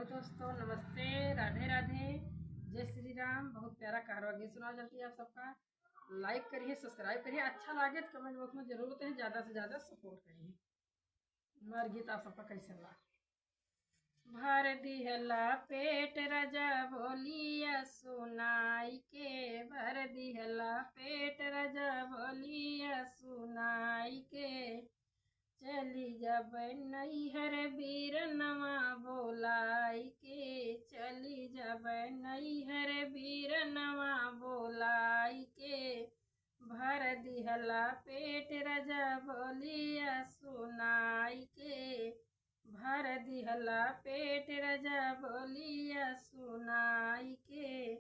Hello दोस्तों, नमस्ते, राधे राधे, जय श्री राम। बहुत प्यारा कारवा गीत सुना चलती है आप सबका। लाइक करिए, सब्सक्राइब करिए, अच्छा लगे तो कमेंट बॉक्स में जरूर बताइए, ज़्यादा से ज़्यादा सपोर्ट करिए। हमारा गीत आप सबका कैसे लगा। भर दिहला पेट रजा भोलिया सुनाई के, भर दिहला पेट रजा भोलिया सुनाई के, चली जब नैहर बीरनवा बोलाई के, चली जब नैहर बीरनवा बोलाई के, भर दिहला पेट रजा बोलिया सुनाई के, भर दिहला पेट रजा बोलिया सुनाई के,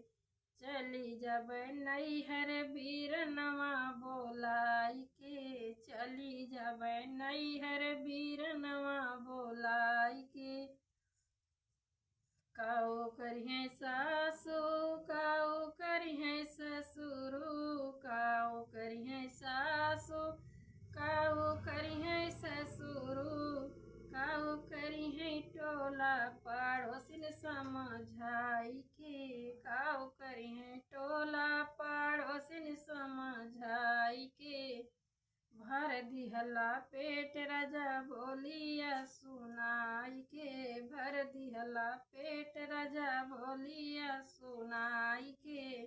चली जब नैहर बीरनवा बोलाई के, चली जब नैहर बीरनवा बोलाई के, काऊ करिए सासु काऊ करिए ससुरु, काऊ करिए सासु काऊ करिए ससुरु, काऊ करिए टोला पड़ोसिन समझाई के, काऊ करिए टोला पड़ोसिन समझाई के, भर दिहला पेट रजा बोलिया सुनाई के, भर दिहला पेट रजा बोलिया सुनाई के,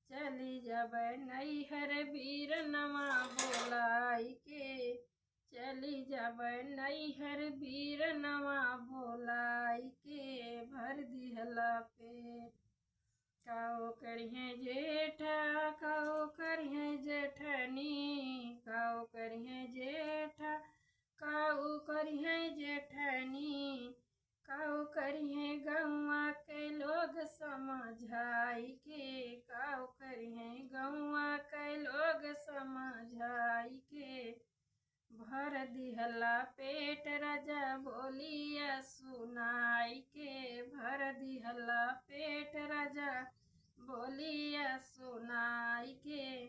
चली जब नैहर बीरनवा बोलाई के, चली जब नैहर बीरनवा बोलाई के, भर दिहला पेट। काऊ करिए जेठा काऊ करिए जेठनी, काऊ करिए जेठा काऊ करिए जेठनी, काऊ करिए गौवा के लोग समझाई के, काऊ करिए गौवा के लोग समझाई के, भर दिहला पेट रजा बोलिया सुनाई के, भर दिहला पेट रजा बोलिया सुनाई के,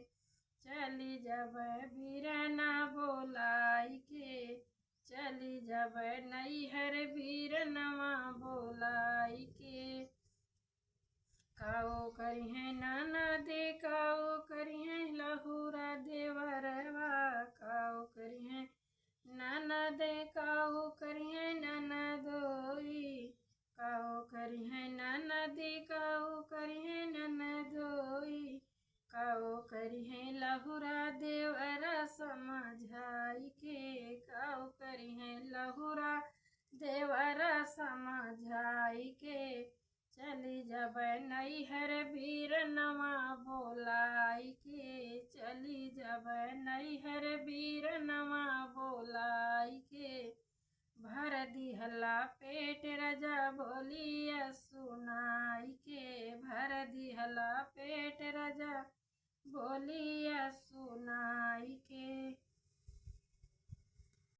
चली जब बीरना बोलाई के, चली जब नैहर बीरनवा बोलाई के, काऊ करिए ननद काऊ करिए लहुरा देवरवा, काऊ करिए ननद काऊ करिए ननदोई, काऊ करिए ननद काऊ करिए ननदोई, काऊ करिए लहुरा देवरा समझाई के, काऊ करिए लहुरा देवरा समझाई के, चली जब नैहर बीरनवा बोलाई के, चली जब नैहर बीरनवा बोलाई के, भर दिहला पेट रजा बोलिया सुनाई के, भर दिहला पेट रजा बोलिया सुनाई के।